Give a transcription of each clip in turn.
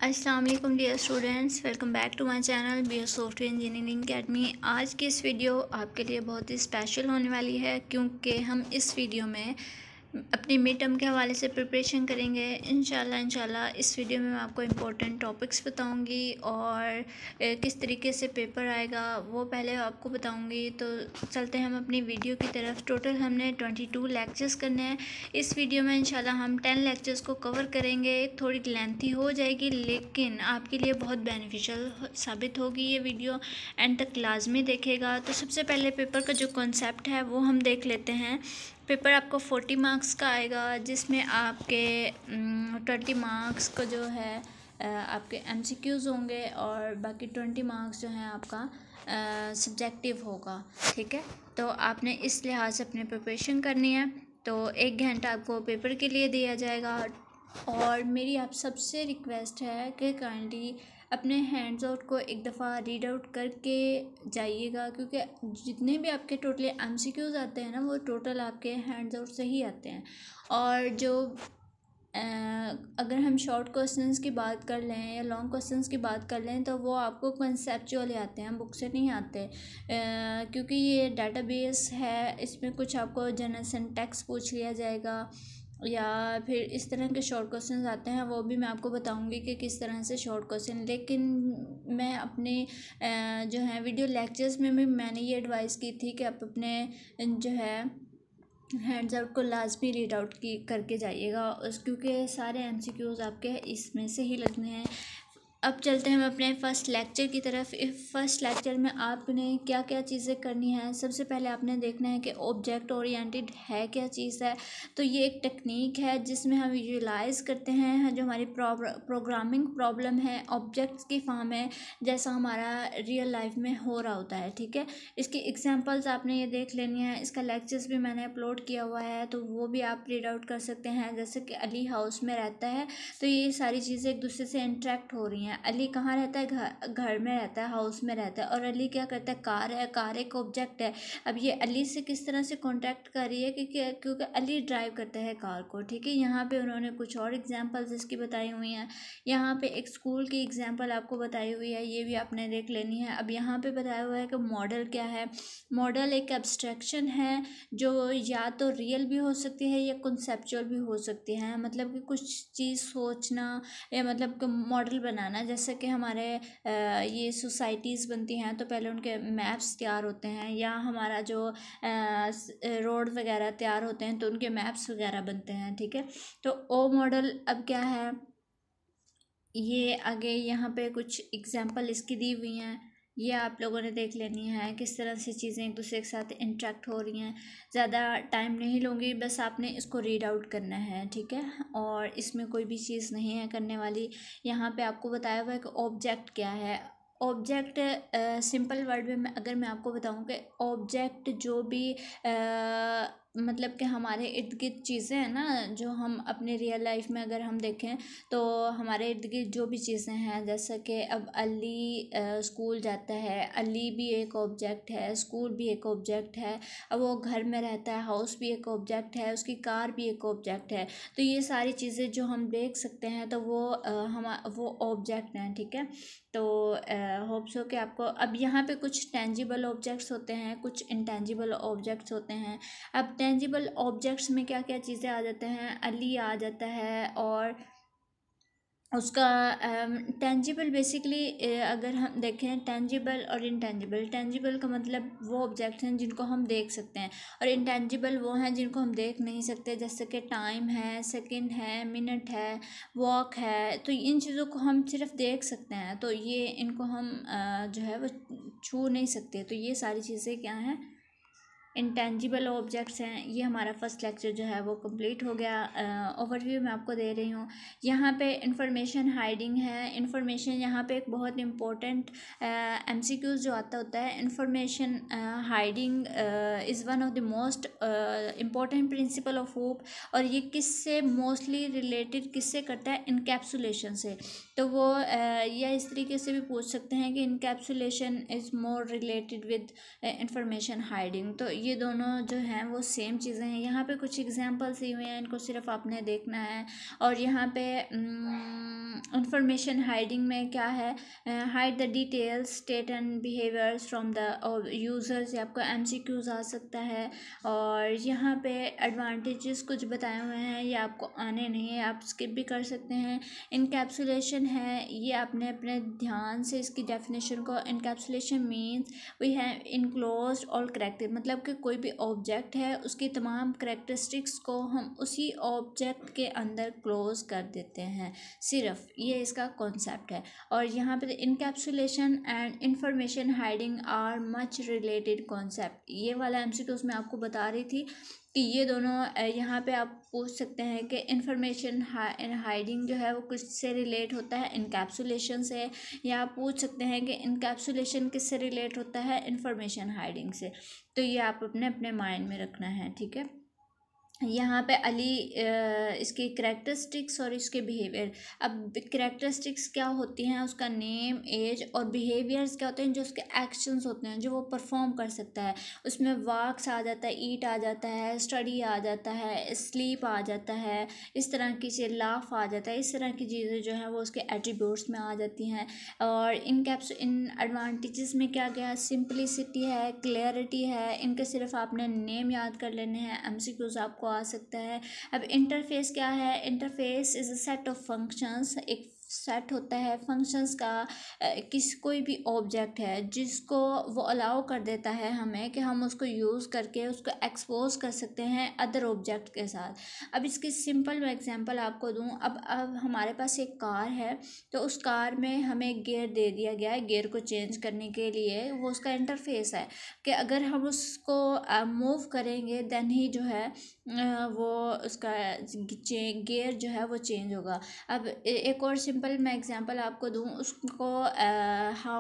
अस्सलाम वालेकुम dear students, welcome back to my channel B software engineering academy. आज की इस वीडियो आपके लिए बहुत ही स्पेशल होने वाली है क्योंकि हम इस वीडियो में अपनी मिड टर्म के हवाले से प्रिपरेशन करेंगे। इंशाल्लाह इस वीडियो में मैं आपको इम्पोर्टेंट टॉपिक्स बताऊंगी और किस तरीके से पेपर आएगा वो पहले आपको बताऊंगी। तो चलते हैं हम अपनी वीडियो की तरफ। टोटल हमने 22 लेक्चर्स करने हैं। इस वीडियो में इंशाल्लाह हम 10 लेक्चर्स को कवर करेंगे। थोड़ी लेंथी हो जाएगी लेकिन आपके लिए बहुत बेनिफिशियल साबित होगी ये वीडियो। एंड तक लाजमी देखेगा। तो सबसे पहले पेपर का जो कॉन्सेप्ट है वो हम देख लेते हैं। पेपर आपको 40 मार्क्स का आएगा जिसमें आपके 20 मार्क्स का जो है आपके एमसीक्यूज़ होंगे और बाकी 20 मार्क्स जो हैं आपका सब्जेक्टिव होगा। ठीक है, तो आपने इस लिहाज से अपनी प्रिपरेशन करनी है। तो 1 घंटा आपको पेपर के लिए दिया जाएगा और मेरी आप सबसे रिक्वेस्ट है कि काइंडली अपने हैंड्स आउट को एक दफ़ा रीड आउट करके जाइएगा, क्योंकि जितने भी आपके टोटली एमसीक्यूज़ आते हैं ना वो टोटल आपके हैंड्स आउट से ही आते हैं। और जो अगर हम शॉर्ट क्वेश्चंस की बात कर लें या लॉन्ग क्वेश्चंस की बात कर लें तो वो आपको कंसेप्चुअली आते हैं, बुक से नहीं आते। क्योंकि ये डाटाबेस है, इसमें कुछ आपको जनरल सिंटैक्स पूछ लिया जाएगा या फिर इस तरह के शॉर्ट क्वेश्चंस आते हैं, वो भी मैं आपको बताऊंगी कि किस तरह से शॉर्ट क्वेश्चन। लेकिन मैं अपने जो है वीडियो लेक्चर्स में भी मैंने ये एडवाइस की थी कि आप अपने जो है हैंड्स आउट को लाजमी रीड आउट की करके जाइएगा उस, क्योंकि सारे एमसीक्यूज़ आपके इसमें से ही लगने हैं। अब चलते हैं हम अपने फ़र्स्ट लेक्चर की तरफ। इस फर्स्ट लेक्चर में आपने क्या क्या चीज़ें करनी है। सबसे पहले आपने देखना है कि ऑब्जेक्ट ओरिएंटेड है क्या चीज़ है। तो ये एक टेक्निक है जिसमें हम विजुलाइज करते हैं जो हमारी प्रोग्रामिंग प्रॉब्लम है ऑब्जेक्ट्स की फॉर्म है, जैसा हमारा रियल लाइफ में हो रहा होता है। ठीक है, इसकी एग्जांपल्स आपने ये देख लेनी है। इसका लेक्चर्स भी मैंने अपलोड किया हुआ है तो वो भी आप रीड आउट कर सकते हैं। जैसे कि अली हाउस में रहता है तो ये सारी चीज़ें एक दूसरे से इंटरेक्ट हो रही हैं। अली कहाँ रहता है, घर में रहता है, हाउस में रहता है। और अली क्या करता है, कार है, कार एक ऑब्जेक्ट है। अब ये अली से किस तरह से कांटेक्ट कर रही है क्योंकि अली ड्राइव करता है कार को। ठीक है, यहाँ पे उन्होंने कुछ और एग्जांपल्स इसकी बताई हुई हैं। यहाँ पे एक स्कूल की एग्जांपल आपको बताई हुई है, ये भी आपने देख लेनी है। अब यहाँ पे बताया हुआ है कि मॉडल क्या है। मॉडल एक एब्स्ट्रैक्शन है जो या तो रियल भी हो सकती है या कॉन्सेप्चुअल भी हो सकती है। मतलब कि कुछ चीज़ सोचना या मतलब मॉडल बनाना। जैसे कि हमारे ये सोसाइटीज़ बनती हैं तो पहले उनके मैप्स तैयार होते हैं, या हमारा जो रोड वगैरह तैयार होते हैं तो उनके मैप्स वगैरह बनते हैं। ठीक है, तो ओ मॉडल अब क्या है, ये आगे यहाँ पे कुछ एग्जांपल इसकी दी हुई हैं, ये आप लोगों ने देख लेनी है किस तरह से चीज़ें एक दूसरे के साथ इंटरेक्ट हो रही हैं। ज़्यादा टाइम नहीं लूँगी, बस आपने इसको रीड आउट करना है। ठीक है, और इसमें कोई भी चीज़ नहीं है करने वाली। यहाँ पे आपको बताया हुआ है कि ऑब्जेक्ट क्या है। ऑब्जेक्ट सिंपल वर्ड में अगर मैं आपको बताऊँ कि ऑब्जेक्ट जो भी मतलब कि हमारे इर्द गिर्द चीज़ें हैं ना, जो हम अपने रियल लाइफ में अगर हम देखें तो हमारे इर्द गिर्द जो भी चीज़ें हैं, जैसा कि अब अली स्कूल जाता है, अली भी एक ऑब्जेक्ट है, स्कूल भी एक ऑब्जेक्ट है। अब वो घर में रहता है, हाउस भी एक ऑब्जेक्ट है, उसकी कार भी एक ऑब्जेक्ट है। तो ये सारी चीज़ें जो हम देख सकते हैं तो वो ऑब्जेक्ट हैं। ठीक है, तो होप सो कि आपको अब यहाँ पे कुछ टेंजिबल ऑब्जेक्ट्स होते हैं, कुछ इंटेंजिबल ऑब्जेक्ट्स होते हैं। अब टेंजिबल ऑब्जेक्ट्स में क्या क्या चीज़ें आ जाते हैं, अली आ जाता है और उसका टेंजिबल बेसिकली अगर हम देखें टेंजिबल और इंटेंजिबल। टेंजिबल का मतलब वो ऑब्जेक्ट्स हैं जिनको हम देख सकते हैं और इंटेंजिबल वो हैं जिनको हम देख नहीं सकते। जैसे कि टाइम है, सेकंड है, मिनट है, वॉक है। तो इन चीज़ों को हम सिर्फ देख सकते हैं, तो ये इनको हम जो है वो छू नहीं सकते। तो ये सारी चीज़ें क्या हैं, इंटेंजिबल ऑब्जेक्ट्स हैं। ये हमारा फर्स्ट लेक्चर जो है वो कंप्लीट हो गया। ओवरव्यू मैं आपको दे रही हूँ। यहाँ पे इंफॉर्मेशन हाइडिंग है। इंफॉर्मेशन यहाँ पे एक बहुत इंपॉर्टेंट एमसीक्यूज़ जो आता होता है। Information hiding is one of the most important principle of hope. और ये किससे मोस्टली रिलेटेड किससे करता है, इनकैप्सुलेशन से। तो वो या इस तरीके से भी पूछ सकते हैं कि encapsulation is more related with information hiding. तो ये दोनों जो हैं वो सेम चीज़ें हैं। यहाँ पे कुछ एग्जांपल्स दिए हुए हैं, इनको सिर्फ आपने देखना है। और यहाँ पे इंफॉर्मेशन हाइडिंग में क्या है, hide the details state and behaviours from the users, ये आपको एमसीक्यूज आ सकता है। और यहाँ पे एडवांटेजेस कुछ बताए हुए हैं, ये आपको आने नहीं है, आप स्किप भी कर सकते हैं। इनकैप्सुलेशन है, ये आपने अपने ध्यान से इसकी डेफिनेशन को, encapsulation means we have enclosed all character, मतलब कि कोई भी ऑब्जेक्ट है उसकी तमाम करेक्टरिस्टिक्स को हम उसी ऑब्जेक्ट के अंदर क्लोज कर देते हैं, सिर्फ ये इसका कॉन्सेप्ट है। और यहाँ पे encapsulation and information hiding are much related concept, ये वाला एमसीक्यू मैं आपको बता रही थी कि ये दोनों यहाँ पे आप पूछ सकते हैं कि इंफॉर्मेशन हाइडिंग जो है वो कुछ से रिलेट होता है इनकैप्सुलेशन से, या आप पूछ सकते हैं कि इनकैप्सुलेशन किससे रिलेट होता है इंफॉर्मेशन हाइडिंग से। तो ये आप अपने अपने माइंड में रखना है, ठीक है। यहाँ पे इसकी करेक्टरिस्टिक्स और इसके बिहेवियर। अब करेक्टरिस्टिक्स क्या होती हैं, उसका नेम, एज, और बिहेवियर्स क्या होते हैं, जो उसके एक्शंस होते हैं जो वो परफॉर्म कर सकता है। उसमें वाक्स आ जाता है, ईट आ जाता है, स्टडी आ जाता है, स्लीप आ जाता है, इस तरह की से लाफ आ जाता है, इस तरह की चीज़ें जो हैं वो उसके एट्रीब्यूट्स में आ जाती हैं। और इन एडवांटेजेस में क्या गया, सिंपलिसिटी है, क्लियरिटी है, इनके सिर्फ आपने नेम याद कर लेने हैं, एमसीक्यूज आपको आ सकता है। अब इंटरफेस क्या है, interface is a set of functions, एक सेट होता है फंक्शंस का, कोई भी ऑब्जेक्ट है जिसको वो अलाउ कर देता है हमें कि हम उसको यूज़ करके उसको एक्सपोज कर सकते हैं अदर ऑब्जेक्ट के साथ। अब इसकी सिंपल मैं एग्जांपल आपको दूं, अब हमारे पास एक कार है, तो उस कार में हमें गियर दे दिया गया है, गियर को चेंज करने के लिए वो उसका इंटरफेस है कि अगर हम उसको मूव करेंगे देन ही जो है वो उसका गियर जो है वो चेंज होगा। अब एक और सिंपल मैं एग्जांपल आपको दूं, उसको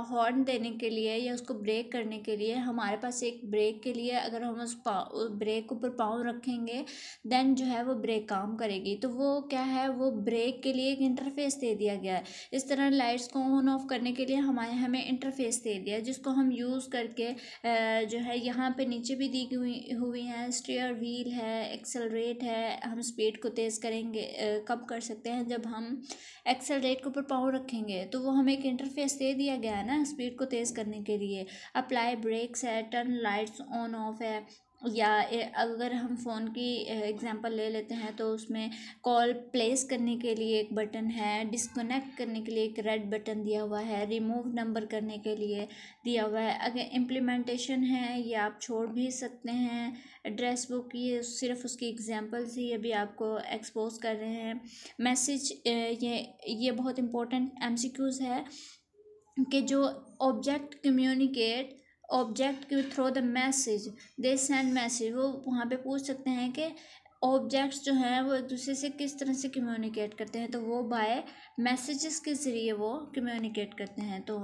हॉर्न देने के लिए या उसको ब्रेक करने के लिए हमारे पास एक ब्रेक के लिए अगर हम उस ब्रेक ऊपर पाँव रखेंगे देन जो है वो ब्रेक काम करेगी। तो वो क्या है, वो ब्रेक के लिए एक इंटरफेस दे दिया गया है। इस तरह लाइट्स को ऑन ऑफ करने के लिए हमें इंटरफेस दे दिया है, जिसको हम यूज़ करके जो है यहाँ पे नीचे भी दी हुई हैं, स्टीयर व्हील है, एक्सेलरेट है, हम स्पीड को तेज़ करेंगे कब कर सकते हैं, जब हम एक्सेलरेट के ऊपर पाँव रखेंगे। तो वो हमें एक इंटरफेस दे दिया गया है ना स्पीड को तेज़ करने के लिए। अप्लाई ब्रेक्स है, टर्न लाइट्स ऑन ऑफ है, या अगर हम फ़ोन की एग्जांपल ले लेते हैं तो उसमें कॉल प्लेस करने के लिए एक बटन है, डिस्कनेक्ट करने के लिए एक रेड बटन दिया हुआ है, रिमूव नंबर करने के लिए दिया हुआ है। अगर इम्प्लीमेंटेशन है ये आप छोड़ भी सकते हैं। एड्रेस बुक, ये सिर्फ उसकी एग्जांपल्स ही अभी आपको एक्सपोज कर रहे हैं। मैसेज, ये बहुत इंपॉर्टेंट एमसीक्यूज़ है कि जो ऑब्जेक्ट के through the message they send message, वो वहाँ पे पूछ सकते हैं कि ऑब्जेक्ट्स जो हैं वो एक दूसरे से किस तरह से कम्युनिकेट करते हैं, तो वो बाय मैसेजेस के ज़रिए वो कम्युनिकेट करते हैं। तो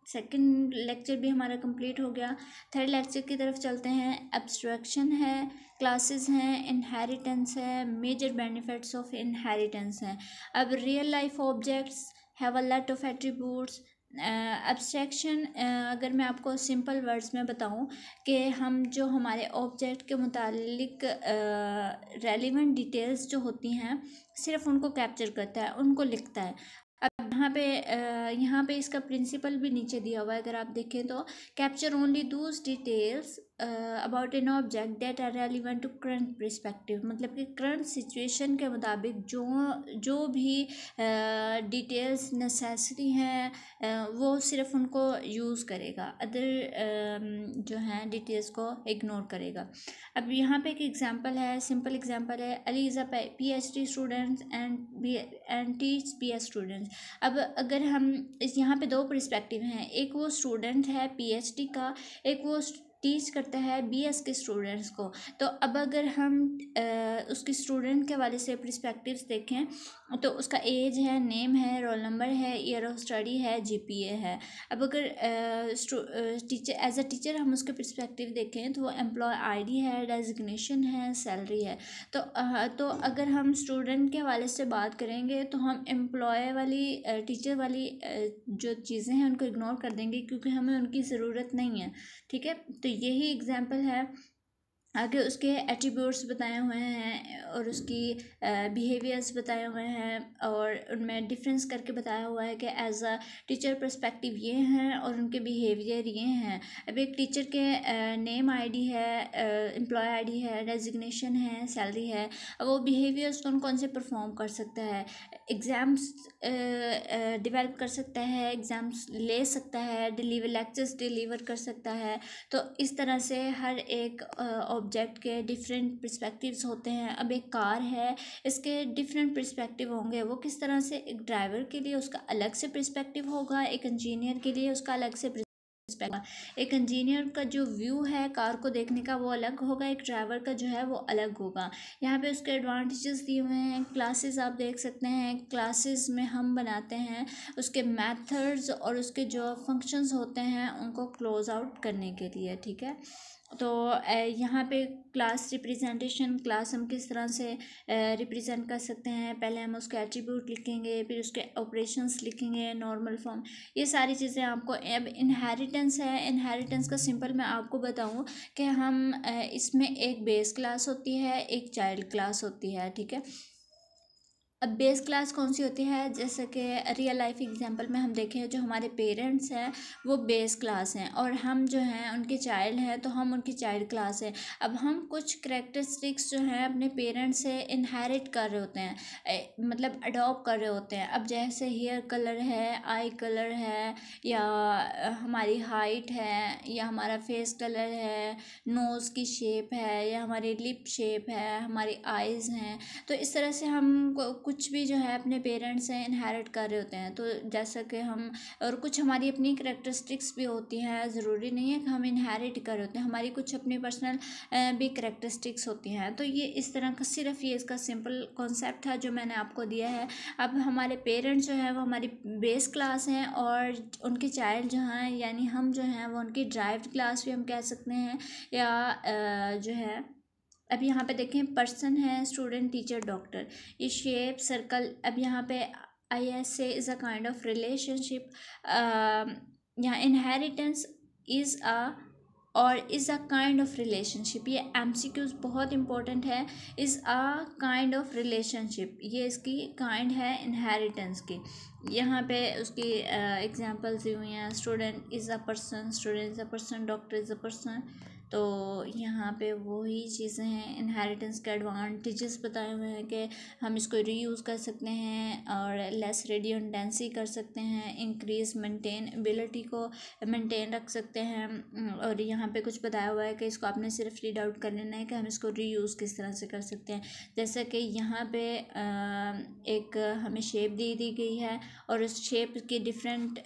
सेकंड लेक्चर भी हमारा कंप्लीट हो गया। थर्ड लेक्चर की तरफ चलते हैं। एब्स्ट्रैक्शन है, क्लासेस हैं, इनहेरिटेंस है, मेजर बेनिफिट्स ऑफ इनहेरिटेंस हैं। अब real life objects have a lot of attributes. Abstraction, अगर मैं आपको सिंपल वर्ड्स में बताऊं कि हम जो हमारे ऑब्जेक्ट के मुतालिक रेलिवेंट डिटेल्स जो होती हैं सिर्फ उनको कैप्चर करता है, उनको लिखता है। अब यहाँ पे इसका प्रिंसिपल भी नीचे दिया हुआ है, अगर आप देखें तो capture only those details about an object that are relevant to current perspective, मतलब कि करंट सिचुएशन के मुताबिक जो भी डिटेल्स नेसेसरी हैं वो सिर्फ उनको यूज़ करेगा, अदर जो हैं डिटेल्स को इग्नोर करेगा। अब यहाँ पे एक एग्जांपल है, सिंपल एग्जांपल है, Ali is a PhD students and teach BS students. अब अगर हम यहाँ पे दो पर्सपेक्टिव हैं, एक वो स्टूडेंट है PhD का, एक वो टीच करता है BS के स्टूडेंट्स को। तो अब अगर हम उसके स्टूडेंट के वाले से पर्सपेक्टिव्स देखें तो उसका एज है, नेम है, रोल नंबर है, ईयर ऑफ स्टडी है, GPA है। अब अगर टीचर एज अ टीचर हम उसके पर्सपेक्टिव देखें तो वो एम्प्लॉय ID है, डेजिग्नेशन है, सैलरी है। तो अगर हम स्टूडेंट के हवाले से बात करेंगे तो हम एम्प्लॉय वाली टीचर वाली जो चीज़ें हैं उनको इग्नोर कर देंगे क्योंकि हमें उनकी ज़रूरत नहीं है, ठीक है। तो यही एग्जांपल है आगे उसके एट्रीब्यूट्स बताए हुए हैं और उसकी बिहेवियर्स बताए हुए हैं और उनमें डिफरेंस करके बताया हुआ है कि एज अ टीचर पर्सपेक्टिव ये हैं और उनके बिहेवियर ये हैं। अब एक टीचर के नेम आईडी है, एम्प्लॉय आईडी है, डेजिग्नेशन है, सैलरी है। अब वो बिहेवियर्स कौन कौन से परफॉर्म कर सकता है, एग्ज़ाम्स डेवलप कर सकता है, एग्ज़ाम्स ले सकता है, लेक्चर्स डिलीवर कर सकता है। तो इस तरह से हर एक ऑब्जेक्ट के डिफरेंट पर्सपेक्टिव्स होते हैं। अब एक कार है, इसके डिफरेंट पर्सपेक्टिव होंगे। वो किस तरह से, एक ड्राइवर के लिए उसका अलग से पर्सपेक्टिव होगा, एक इंजीनियर के लिए उसका अलग से एक इंजीनियर का जो व्यू है कार को देखने का वो अलग होगा, एक ड्राइवर का जो है वो अलग होगा। यहाँ पे उसके एडवांटेजेस दिए हुए हैं। क्लासेस आप देख सकते हैं, क्लासेस में हम बनाते हैं उसके मेथड्स और उसके जो फंक्शंस होते हैं उनको क्लोज आउट करने के लिए, ठीक है। तो यहाँ पे क्लास रिप्रेजेंटेशन, क्लास हम किस तरह से रिप्रेजेंट कर सकते हैं। पहले हम उसके एट्रीब्यूट लिखेंगे, फिर उसके ऑपरेशंस लिखेंगे, नॉर्मल फॉर्म, ये सारी चीज़ें आपको। अब इनहेरिटेंस है, इनहेरिटेंस का सिंपल मैं आपको बताऊँ कि हम इसमें एक बेस क्लास होती है, एक चाइल्ड क्लास होती है, ठीक है। अब बेस क्लास कौन सी होती है, जैसे कि रियल लाइफ एग्जांपल में हम देखें, जो हमारे पेरेंट्स हैं वो बेस क्लास हैं और हम जो हैं उनके चाइल्ड हैं, तो हम उनकी चाइल्ड क्लास है। अब हम कुछ करेक्टरिस्टिक्स जो हैं अपने पेरेंट्स से इनहेरिट कर रहे होते हैं, मतलब अडॉप्ट कर रहे होते हैं। अब जैसे हेयर कलर है, आई कलर है, या हमारी हाइट है, या हमारा फेस कलर है, नोज़ की शेप है, या हमारी लिप शेप है, हमारी आइज़ हैं। तो इस तरह से हम कुछ भी जो है अपने पेरेंट्स से इनहेरिट कर रहे होते हैं। तो जैसा कि हम, और कुछ हमारी अपनी करेक्टरिस्टिक्स भी होती हैं, ज़रूरी नहीं है कि हम इनहेरिट कर रहे होते हैं, हमारी कुछ अपनी पर्सनल भी करेक्टरिस्टिक्स होती हैं। तो ये इस तरह का सिर्फ ये इसका सिंपल कॉन्सेप्ट है जो मैंने आपको दिया है। अब हमारे पेरेंट्स जो है वो हमारी बेस क्लास हैं और उनके चाइल्ड जो हैं यानी हम जो हैं वो उनकी ड्राइव्ड क्लास भी हम कह सकते हैं, या जो है अब यहाँ पे देखें पर्सन है, स्टूडेंट, टीचर, डॉक्टर, ये शेप सर्कल। अब यहाँ पे आई एस से is a kind of relationship, यहाँ इनहेरिटेंस इज़ अ और is a kind of relationship, ये एमसीक्यूज बहुत इंपॉर्टेंट है। Is a kind of relationship, ये इसकी काइंड है इनहेरिटेंस की। यहाँ पे उसकी एग्जांपल्स दी हुई हैं, student is a person, student is a person, doctor is a person. तो यहाँ पे वही चीज़ें हैं, इनहेरिटेंस के एडवांटेजेस बताए हुए हैं कि हम इसको रीयूज़ कर सकते हैं और लेस रेडियोडेंसी कर सकते हैं, इंक्रीज मेंटेनेबिलिटी को मेंटेन रख सकते हैं। और यहाँ पे कुछ बताया हुआ है कि इसको आपने सिर्फ रीड आउट कर लेना है कि हम इसको रीयूज़ किस तरह से कर सकते हैं। जैसे कि यहाँ पे एक हमें शेप दी गई है और उस शेप की डिफरेंट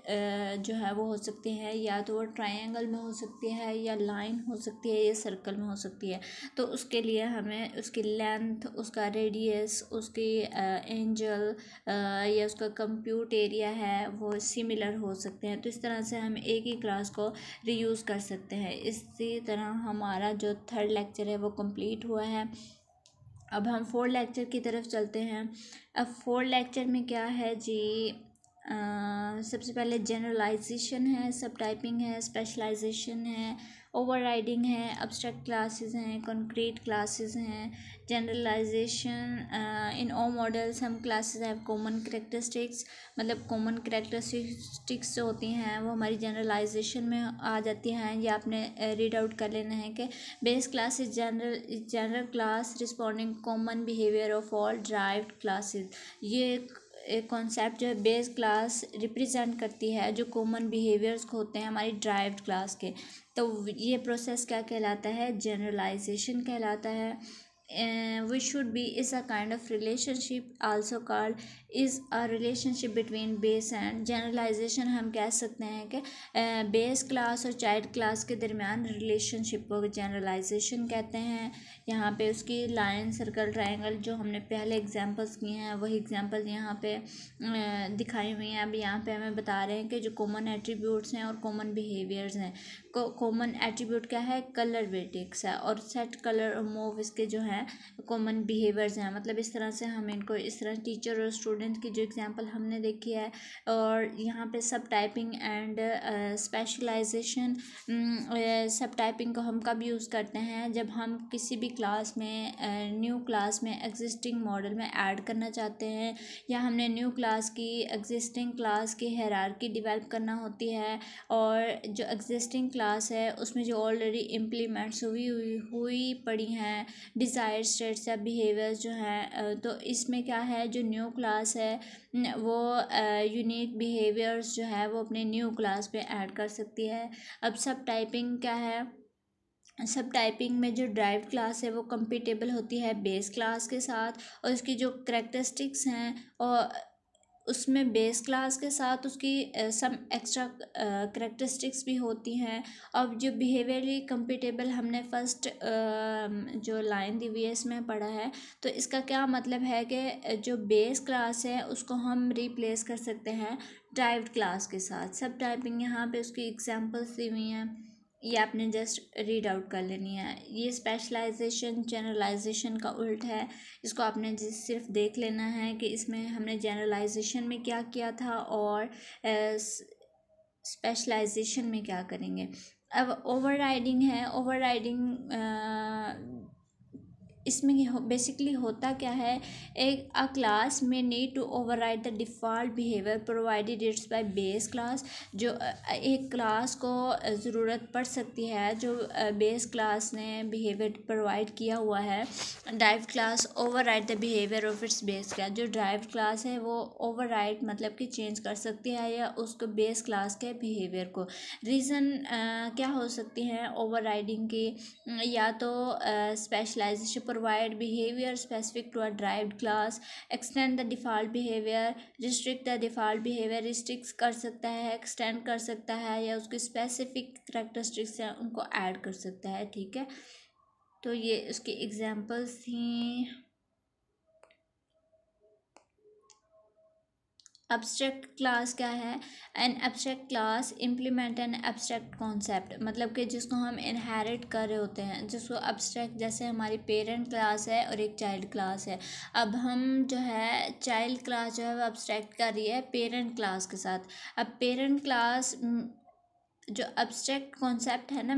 जो है वो हो सकती है, या तो वो ट्रायंगल में हो सकती है, या लाइन हो सकती है, या सर्कल में हो सकती है। तो उसके लिए हमें उसकी लेंथ, उसका रेडियस, उसकी एंगल या उसका कंप्यूट एरिया है वो सिमिलर हो सकते हैं। तो इस तरह से हम एक ही क्लास को रीयूज़ कर सकते हैं। इसी तरह हमारा जो थर्ड लेक्चर है वो कंप्लीट हुआ है। अब हम फोर्थ लेक्चर की तरफ चलते हैं। अब फोर्थ लेक्चर में क्या है जी, सबसे पहले जनरलाइजेशन है, सब टाइपिंग है, स्पेशलाइजेशन है, ओवरराइडिंग है, अब्स्ट्रैक्ट क्लासेस हैं, कंक्रीट क्लासेस हैं, जनरलाइजेशन इन ऑल मॉडल्स। हम क्लासेस हैव कॉमन करेक्टरिस्टिक्स, मतलब कॉमन करेक्टरिस्टिक्स जो होती हैं वो हमारी जनरलाइजेशन में आ जाती हैं। ये आपने रीड आउट कर लेना है कि base class is general class responding common behaviour of all derived classes. ये एक कॉन्सेप्ट जो है बेस क्लास रिप्रेजेंट करती है जो कॉमन बिहेवियर्स होते हैं हमारी ड्राइव्ड क्लास के। तो ये प्रोसेस क्या कहलाता है, जनरलाइजेशन कहलाता है। which should be is a kind of relationship also called is a relationship between base and generalization। हम कह सकते हैं कि बेस क्लास और चाइल्ड क्लास के दरमियान रिलेशनशिप को जनरलाइजेशन कहते हैं। यहाँ पे उसकी लाइन, सर्कल, ट्रायंगल जो हमने पहले एग्जांपल्स किए हैं वही एग्जांपल्स यहाँ पे दिखाई हुई हैं। अब यहाँ पे हमें बता रहे हैं कि जो कॉमन एट्रीब्यूट्स हैं और कॉमन बिहेवियर्स हैं। कॉमन एट्रीब्यूट क्या है, कलर वेटिक्स है, और सेट कलर और मूव इसके जो हैं कॉमन बिहेवियर्स हैं। मतलब इस तरह से हम इनको इस तरह टीचर और स्टूडेंट की जो एग्जांपल हमने देखी है। और यहाँ पे सब टाइपिंग एंड स्पेशलाइजेशन, सब टाइपिंग को हम कब यूज़ करते हैं, जब हम किसी भी क्लास में न्यू क्लास में एग्जिस्टिंग मॉडल में ऐड करना चाहते हैं, या हमने न्यू क्लास की एग्जिस्टिंग क्लास की हायरार्की डेवलप करना होती है, और जो एग्जिस्टिंग क्लास है उसमें जो ऑलरेडी इम्प्लीमेंट्स हुई पड़ी हैं डिज़ायर स्टेट्स या बिहेवियर्स जो हैं, तो इसमें क्या है, जो न्यू क्लास है वो यूनिक बिहेवियर्स जो है वो अपने न्यू क्लास पे ऐड कर सकती है। अब सब टाइपिंग क्या है, सब टाइपिंग में जो ड्राइव्ड क्लास है वो कंपेटेबल होती है बेस क्लास के साथ, और उसकी जो करेक्टरिस्टिक्स हैं और उसमें बेस क्लास के साथ उसकी सम एक्स्ट्रा करेक्टरिस्टिक्स भी होती हैं। अब जो बिहेवियरली कंपेटेबल हमने फर्स्ट जो लाइन दी हुई है इसमें पढ़ा है, तो इसका क्या मतलब है कि जो बेस क्लास है उसको हम रिप्लेस कर सकते हैं ड्राइव्ड क्लास के साथ। सब टाइपिंग यहाँ पे उसकी एग्जांपल्स दी हुई हैं, ये आपने जस्ट रीड आउट कर लेनी है। ये स्पेशलाइजेशन जनरलाइजेशन का उल्ट है, इसको आपने सिर्फ देख लेना है कि इसमें हमने जनरलाइजेशन में क्या किया था और स्पेशलाइजेशन में क्या करेंगे। अब ओवरराइडिंग है, ओवरराइडिंग इसमें बेसिकली होता क्या है, एक अ क्लास में need to override the default behaviour provided its by base class. जो एक क्लास को ज़रूरत पड़ सकती है जो बेस क्लास ने बिहेवियर प्रोवाइड किया हुआ है। Drive class override the behaviour of its base class. जो ड्राइव क्लास है वो ओवरराइड मतलब कि चेंज कर सकती है या उसको बेस क्लास के बिहेवियर को। रीज़न क्या हो सकती हैं ओवरराइडिंग की, या तो specialisation provide behaviour specific to a derived class, extend the default behaviour, restrict the default behaviour, restrict कर सकता है, एक्सटेंड कर सकता है, या उसकी स्पेसिफिक करैक्टरिस्टिक्स हैं उनको ऐड कर सकता है। ठीक है, तो ये उसकी एग्जांपल्स थी। एब्स्ट्रैक्ट क्लास क्या है, an abstract class implement an abstract concept, मतलब कि जिसको हम इनहेरिट कर रहे होते हैं, जिसको एब्स्ट्रैक्ट, जैसे हमारी पेरेंट क्लास है और एक चाइल्ड क्लास है। अब हम जो है चाइल्ड क्लास जो है वो एब्स्ट्रैक्ट कर रही है पेरेंट क्लास के साथ। अब पेरेंट क्लास जो एब्स्ट्रैक्ट कॉन्सेप्ट है ना,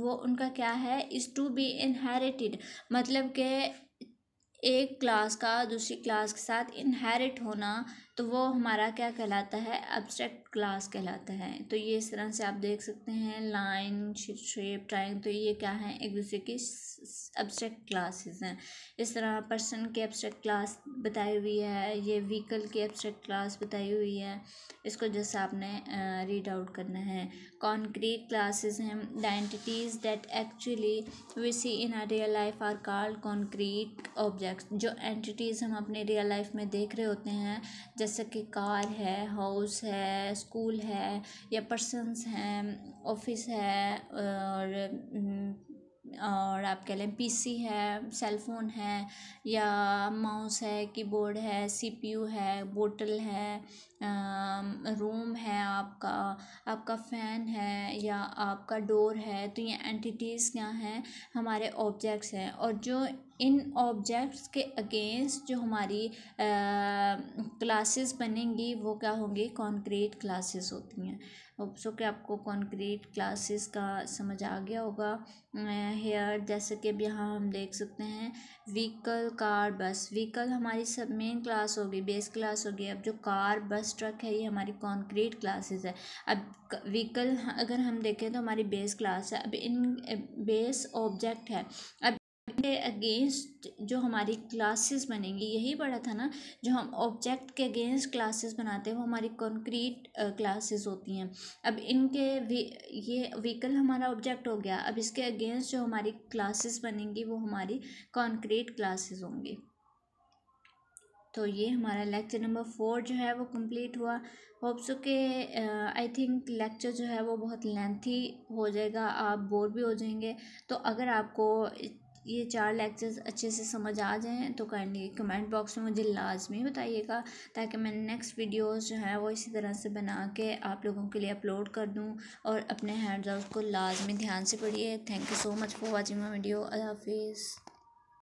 वो उनका क्या है, इज़ टू बी इनहेरिटेड, मतलब कि एक क्लास का दूसरी क्लास के साथ इनहेरिट होना, तो वो हमारा क्या कहलाता है, एब्स्ट्रैक्ट क्लास कहलाता है। तो ये इस तरह से आप देख सकते हैं लाइन शेप ट्राइंग, तो ये क्या है, एक दूसरे की एब्स्ट्रैक्ट क्लासेस हैं। इस तरह पर्सन की एब्स्ट्रैक्ट क्लास बताई हुई है, ये व्हीकल की एब्स्ट्रैक्ट क्लास बताई हुई है, इसको जैसे आपने रीड आउट करना है। कॉन्क्रीट क्लासेस हैं, the entities that actually we see in a real life are called concrete objects. जो एंटिटीज़ हम अपने रियल लाइफ में देख रहे होते हैं, जैसे कि कार है, हाउस है, स्कूल है, या पर्सन्स हैं, ऑफिस है, और आप कह लें पीसी है, सेल फोन है, या माउस है, कीबोर्ड है, सीपीयू है, बोतल है, रूम है, आपका फ़ैन है, या आपका डोर है। तो ये एंटिटीज़ क्या हैं, हमारे ऑब्जेक्ट्स हैं, और जो इन ऑब्जेक्ट्स के अगेंस्ट जो हमारी क्लासेस बनेंगी वो क्या होंगी, कॉन्क्रीट क्लासेस होती हैं। सो कि आपको कॉन्क्रीट क्लासेस का समझ आ गया होगा। हेयर जैसे कि अब यहाँ हम देख सकते हैं व्हीकल, कार, बस। व्हीकल हमारी सब मेन क्लास होगी, बेस क्लास होगी। अब जो कार, बस, ट्रक है ये हमारी कॉन्क्रीट क्लासेस है। अब व्हीकल अगर हम देखें तो हमारी बेस क्लास है। अब इन बेस ऑब्जेक्ट है। अब के अगेंस्ट जो हमारी क्लासेस बनेंगी, यही पढ़ा था ना, जो हम ऑब्जेक्ट के अगेंस्ट क्लासेस बनाते हैं वो हमारी कॉन्क्रीट क्लासेस होती हैं। अब ये व्हीकल हमारा ऑब्जेक्ट हो गया, अब इसके अगेंस्ट जो हमारी क्लासेस बनेंगी वो हमारी कॉन्क्रीट क्लासेस होंगी। तो ये हमारा लेक्चर नंबर 4 जो है वो कंप्लीट हुआ। होप सो के आई थिंक लेक्चर जो है वो बहुत लेंथी हो जाएगा, आप बोर भी हो जाएंगे। तो अगर आपको ये 4 लेक्चर्स अच्छे से समझ आ जाएं तो काइंडली कमेंट बॉक्स में मुझे लाजमी बताइएगा, ताकि मैं नेक्स्ट वीडियोस जो है वो इसी तरह से बना के आप लोगों के लिए अपलोड कर दूं। और अपने हैंड्स आउट को लाजमी ध्यान से पढ़िए। Thank you so much for watching my video. अल्लाह हाफिज़।